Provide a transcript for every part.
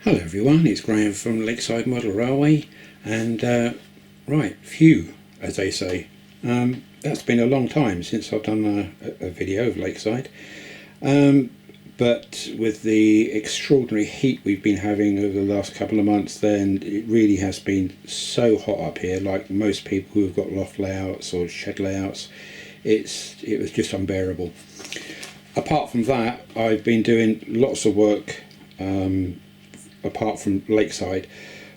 Hello everyone, it's Graham from Lakeside Model Railway, and right, phew, as they say. That's been a long time since I've done a video of Lakeside, but with the extraordinary heat we've been having over the last couple of months, then it really has been so hot up here. Like most people who've got loft layouts or shed layouts, it was just unbearable. Apart from that, I've been doing lots of work apart from Lakeside,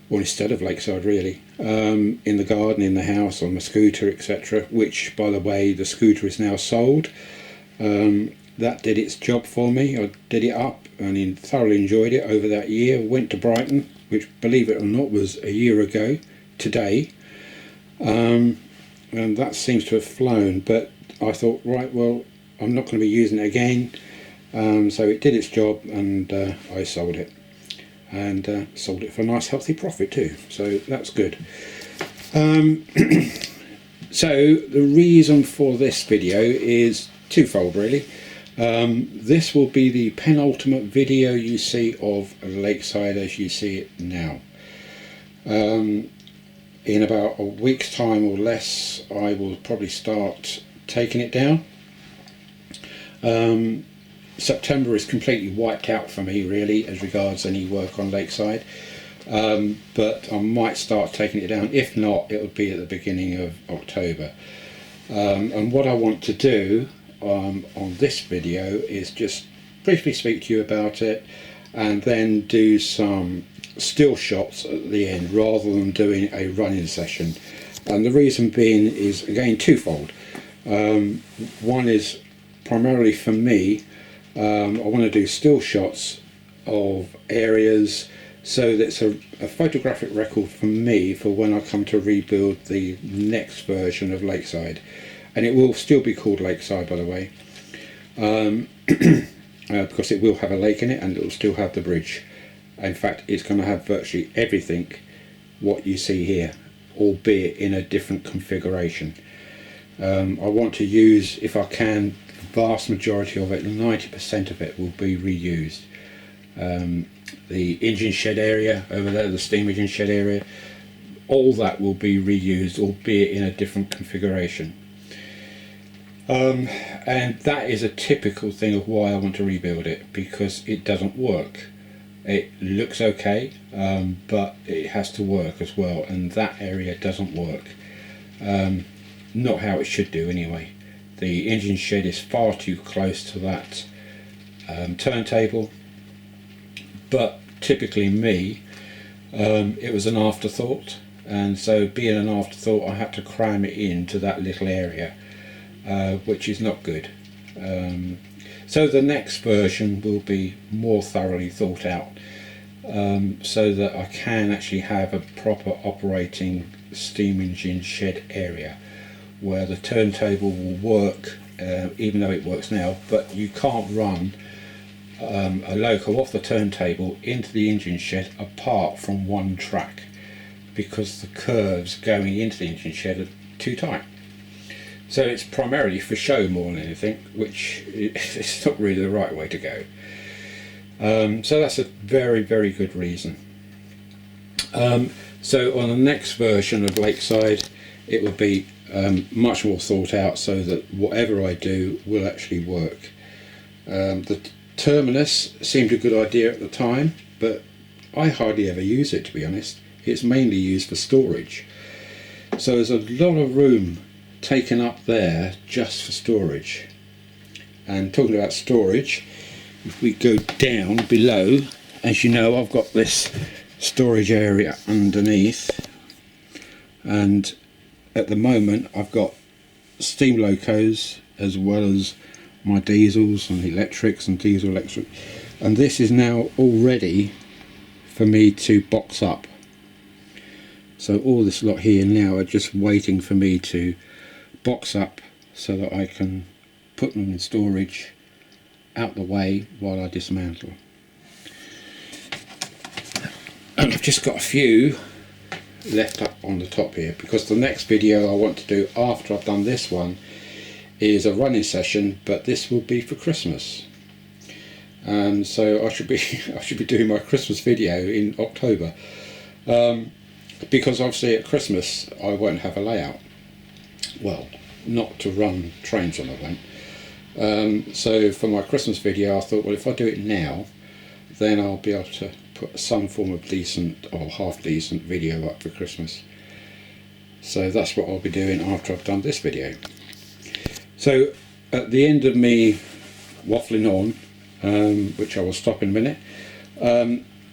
or instead of Lakeside really, in the garden, in the house, on the scooter, etc., which, by the way, the scooter is now sold. That did its job for me. I did it up and thoroughly enjoyed it over that year. Went to Brighton, which, believe it or not, was a year ago today, and that seems to have flown, but I thought, right, well, I'm not going to be using it again, so it did its job, and I sold it. And sold it for a nice healthy profit too, so that's good. So the reason for this video is twofold really. This will be the penultimate video you see of Lakeside as you see it now. In about a week's time or less I will probably start taking it down. September is completely wiped out for me really as regards any work on Lakeside, but I might start taking it down. If not, it would be at the beginning of October. And what I want to do on this video is just briefly speak to you about it, and then do some still shots at the end rather than doing a running session. And the reason being is, again, twofold. One is primarily for me. I want to do still shots of areas so that's a photographic record for me for when I come to rebuild the next version of Lakeside. And it will still be called Lakeside, by the way, because it will have a lake in it and it will still have the bridge. In fact, it's going to have virtually everything what you see here, albeit in a different configuration. I want to use, if I can, vast majority of it, 90% of it will be reused. The engine shed area over there, the steam engine shed area, all that will be reused, albeit in a different configuration. And that is a typical thing of why I want to rebuild it, because it doesn't work. It looks okay, but it has to work as well, and that area doesn't work. Not how it should do anyway. The engine shed is far too close to that turntable, but typically me, it was an afterthought, and so being an afterthought I had to cram it into that little area, which is not good. So the next version will be more thoroughly thought out, so that I can actually have a proper operating steam engine shed area where the turntable will work, even though it works now, but you can't run a loco off the turntable into the engine shed apart from one track, because the curves going into the engine shed are too tight. So it's primarily for show more than anything, which is not really the right way to go. So that's a very, very good reason. So on the next version of Lakeside, it will be much more thought out, so that whatever I do will actually work. The terminus seemed a good idea at the time, but I hardly ever use it, to be honest. It's mainly used for storage. So there's a lot of room taken up there just for storage. And talking about storage, if we go down below, as you know, I've got this storage area underneath, and at the moment I've got steam locos as well as my diesels and electrics and diesel electric, and this is now all ready for me to box up. So all this lot here now are just waiting for me to box up so that I can put them in storage out the way while I dismantle. And I've just got a few left up on the top here, because the next video I want to do after I've done this one is a running session, but this will be for Christmas. So I should be I should be doing my Christmas video in October, because obviously at Christmas I won't have a layout. Well, not to run trains on, I won't. So for my Christmas video I thought, well, if I do it now, then I'll be able to put some form of decent or half decent video up for Christmas. So that's what I'll be doing after I've done this video. So at the end of me waffling on, which I will stop in a minute,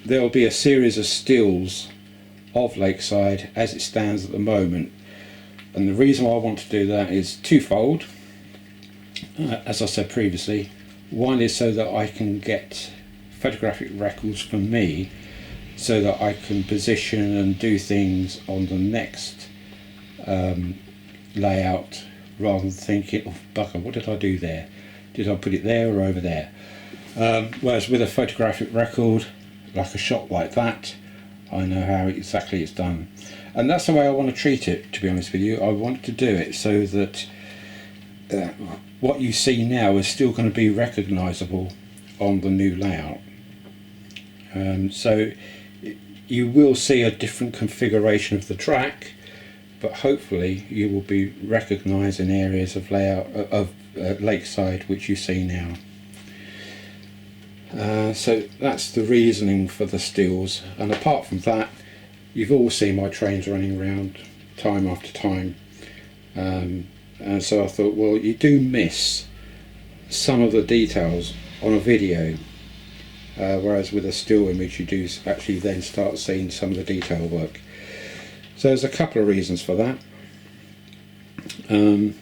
there will be a series of stills of Lakeside as it stands at the moment. And the reason why I want to do that is twofold. As I said previously, one is so that I can get photographic records for me, so that I can position and do things on the next layout, rather than thinking, oh bugger, what did I do there? Did I put it there or over there? Whereas with a photographic record, like a shot like that, I know how exactly it's done. And that's the way I want to treat it, to be honest with you. I want to do it so that what you see now is still going to be recognisable on the new layout. So you will see a different configuration of the track, but hopefully you will be recognising areas of layout of Lakeside which you see now. So that's the reasoning for the stills, and apart from that, you've all seen my trains running around time after time, and so I thought, well, you do miss some of the details on a video, whereas with a still image you do actually then start seeing some of the detail work. So there's a couple of reasons for that, and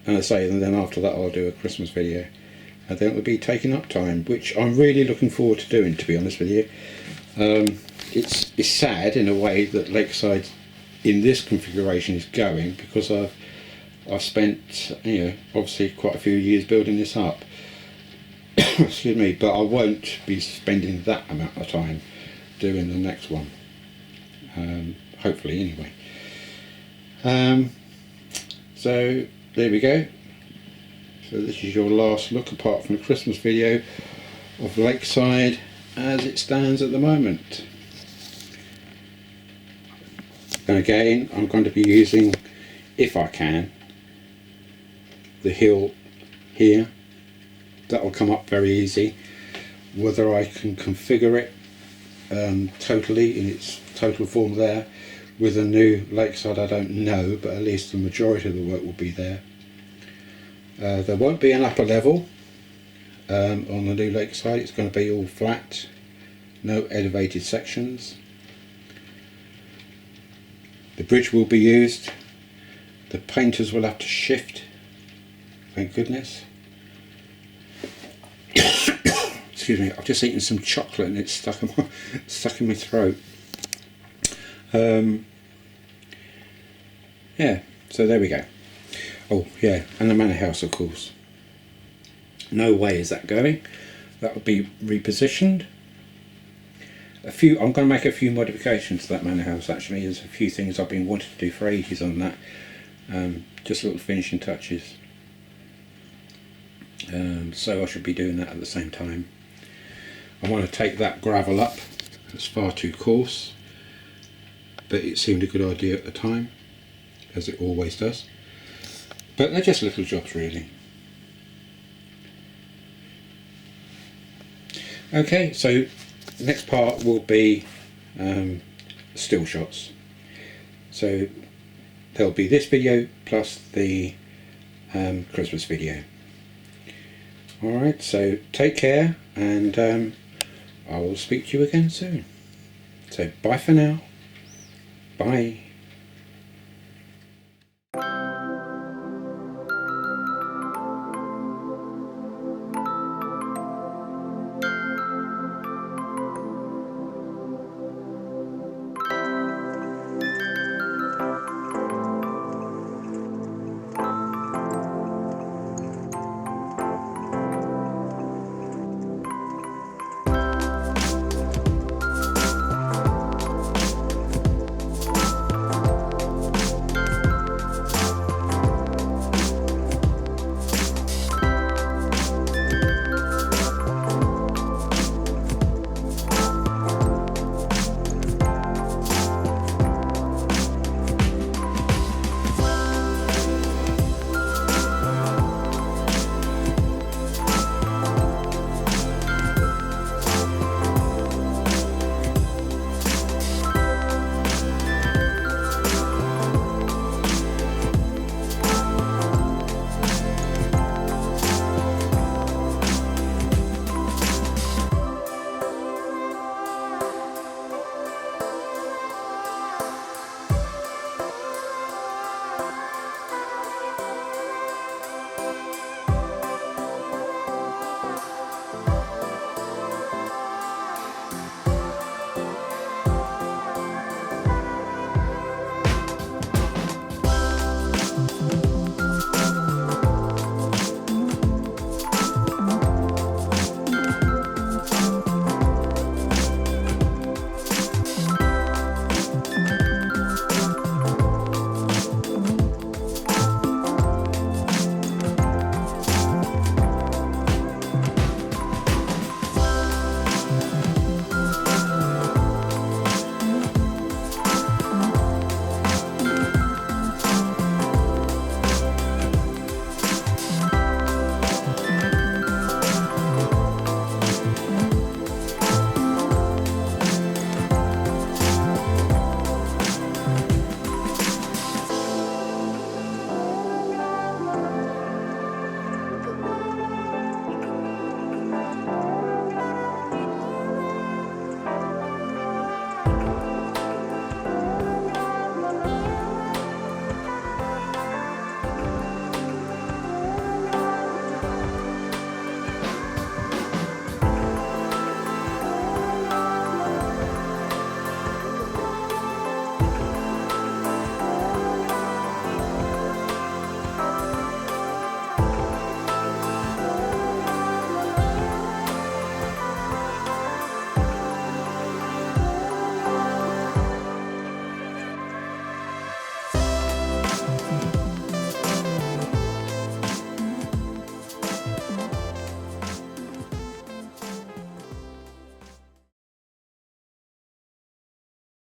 I say, and then after that I'll do a Christmas video, and then it'll be taking up time, which I'm really looking forward to doing, to be honest with you. It's sad in a way that Lakeside in this configuration is going, because I've spent, you know, obviously quite a few years building this up. Excuse me, but I won't be spending that amount of time doing the next one, hopefully anyway. So there we go. So this is your last look, apart from the Christmas video, of Lakeside as it stands at the moment. And again, I'm going to be using, if I can, the hill here. That will come up very easy. Whether I can configure it totally in its total form there with a new Lakeside, I don't know, but at least the majority of the work will be there. There won't be an upper level on the new Lakeside. It's going to be all flat, no elevated sections. The bridge will be used. The painters will have to shift, thank goodness. Excuse me, I've just eaten some chocolate and it's stuck in my throat. Yeah, so there we go. Oh yeah, and the manor house, of course. No way is that going. That will be repositioned. I'm going to make a few modifications to that manor house. Actually, there's a few things I've been wanting to do for ages on that. Just little finishing touches. So I should be doing that at the same time. I want to take that gravel up. It's far too coarse, but it seemed a good idea at the time, as it always does. But they're just little jobs, really. Okay, so the next part will be still shots. So there'll be this video plus the Christmas video. Alright, so take care, and I will speak to you again soon. So bye for now. Bye.